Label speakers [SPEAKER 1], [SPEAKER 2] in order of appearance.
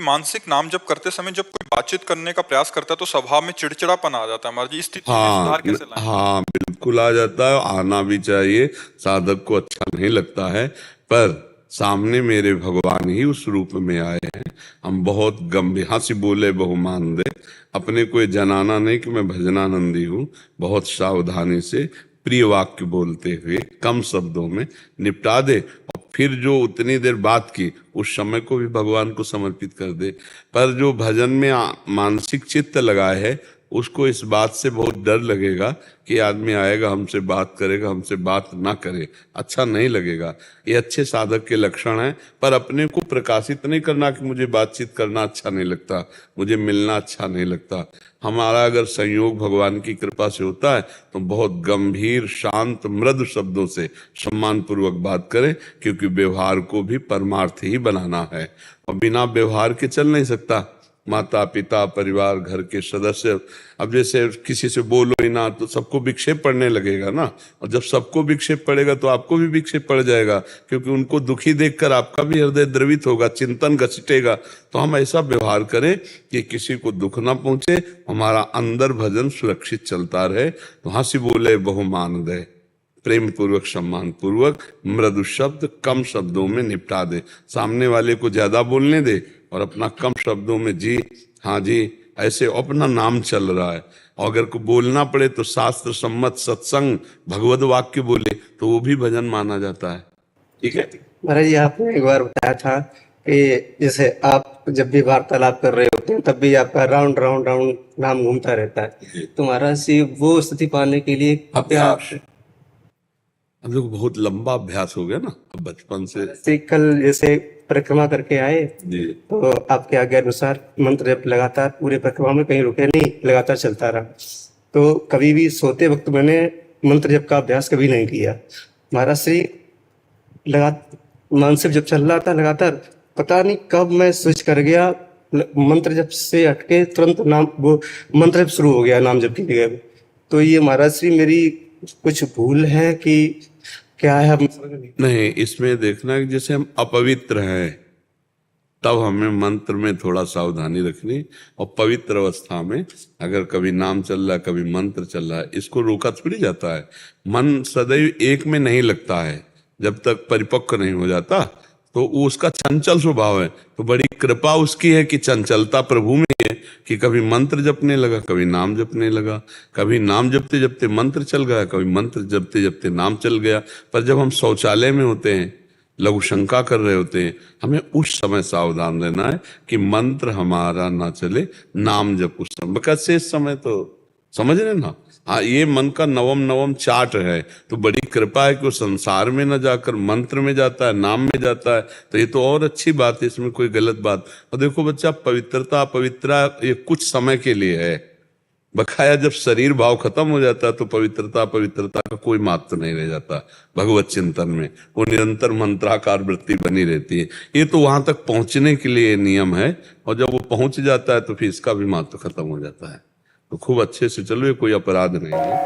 [SPEAKER 1] मानसिक नाम जप करते समय जब कोई बातचीत करने का प्रयास करता है तो स्वभाव में चिड़चिड़ापन आ जाता है हमारे जी, इस स्थिति में
[SPEAKER 2] हाँ
[SPEAKER 1] सुधार कैसे लाएं?
[SPEAKER 2] हाँ, बिल्कुल आ जाता है, आना भी चाहिए। साधक को अच्छा नहीं लगता है, पर सामने मेरे भगवान ही उस रूप में आए हैं। हम बहुत गंभीर हंसी बोले बहुमान दे, अपने को ये जनाना नहीं कि मैं भजनानंदी हूँ। बहुत सावधानी से प्रिय वाक्य बोलते हुए कम शब्दों में निपटा दे, और फिर जो उतनी देर बात की उस समय को भी भगवान को समर्पित कर दे। पर जो भजन में मानसिक चित्त लगाए है, उसको इस बात से बहुत डर लगेगा कि आदमी आएगा हमसे बात करेगा, हमसे बात ना करे, अच्छा नहीं लगेगा। ये अच्छे साधक के लक्षण हैं। पर अपने को प्रकाशित नहीं करना कि मुझे बातचीत करना अच्छा नहीं लगता, मुझे मिलना अच्छा नहीं लगता। हमारा अगर संयोग भगवान की कृपा से होता है तो बहुत गंभीर शांत मृदु शब्दों से सम्मान पूर्वक बात करें, क्योंकि व्यवहार को भी परमार्थ ही बनाना है और बिना व्यवहार के चल नहीं सकता। माता पिता परिवार घर के सदस्य, अब जैसे किसी से बोलो ही ना तो सबको विक्षेप पड़ने लगेगा ना, और जब सबको विक्षेप पड़ेगा तो आपको भी विक्षेप पड़ जाएगा, क्योंकि उनको दुखी देखकर आपका भी हृदय द्रवित होगा, चिंतन घसीटेगा। तो हम ऐसा व्यवहार करें कि किसी को दुख ना पहुंचे, हमारा अंदर भजन सुरक्षित चलता रहे। तो हंसी बोले बहुमान दे, प्रेम पूर्वक सम्मान पूर्वक मृदु शब्द कम शब्दों में निपटा दे। सामने वाले को ज्यादा बोलने दे और अपना कम शब्दों में जी हाँ जी ऐसे अपना नाम चल रहा है। और अगर को बोलना पड़े तो शास्त्र सम्मत सत्संग भगवद वाक्य बोले तो वो भी भजन माना जाता है। ठीक है
[SPEAKER 3] महाराज जी, आपने एक बार बताया था कि जैसे आप जब भी वार्तालाप कर रहे होते हैं तब भी आपका राउंड राउंड राउंड नाम घूमता रहता है। तो महाराज जी वो स्थिति पाने के लिए
[SPEAKER 2] अभ्यास, हम लोग बहुत लंबा अभ्यास हो गया ना बचपन से।
[SPEAKER 3] कल जैसे परिक्रमा करके आए
[SPEAKER 2] जी
[SPEAKER 3] तो आपके आज्ञा अनुसार मंत्र जब लगातार पूरे परिक्रमा में कहीं रुके नहीं, लगातार चलता रहा। तो कभी भी सोते वक्त मैंने मंत्र जप का अभ्यास कभी नहीं किया। महाराज श्री मानसिक जब चल रहा था लगातार, पता नहीं कब मैं स्विच कर गया, मंत्र जप से हटके तुरंत नाम वो मंत्र जप शुरू हो गया नाम जप की जगह। तो ये महाराज श्री मेरी कुछ भूल है कि क्या है?
[SPEAKER 2] नहीं, इसमें देखना कि जैसे हम अपवित्र हैं तब हमें मंत्र में थोड़ा सावधानी रखनी, और पवित्र अवस्था में अगर कभी नाम चल रहा है कभी मंत्र चल रहा है, इसको रोका थोड़ी जाता है। मन सदैव एक में नहीं लगता है, जब तक परिपक्व नहीं हो जाता तो वो उसका चंचल स्वभाव है। तो बड़ी कृपा उसकी है कि चंचलता प्रभु में है कि कभी मंत्र जपने लगा कभी नाम जपने लगा, कभी नाम जपते जपते मंत्र चल गया, कभी मंत्र जपते जपते नाम चल गया। पर जब हम शौचालय में होते हैं, लघु शंका कर रहे होते हैं, हमें उस समय सावधान रहना है कि मंत्र हमारा ना चले, नाम जप उस समय। कैसे इस समय तो समझ रहे ना। हाँ, ये मन का नवम नवम चाट है, तो बड़ी कृपा है कि वो संसार में न जाकर मंत्र में जाता है, नाम में जाता है। तो ये तो और अच्छी बात है, इसमें कोई गलत बात। और देखो बच्चा, पवित्रता पवित्रा ये कुछ समय के लिए है, बकाया जब शरीर भाव खत्म हो जाता है तो पवित्रता पवित्रता का कोई महत्व नहीं रह जाता। भगवत चिंतन में वो निरंतर मंत्राकार वृत्ति बनी रहती है। ये तो वहां तक पहुंचने के लिए नियम है, और जब वो पहुंच जाता है तो फिर इसका भी महत्व खत्म हो जाता है। तो खूब अच्छे से चलो, ये कोई अपराध नहीं है।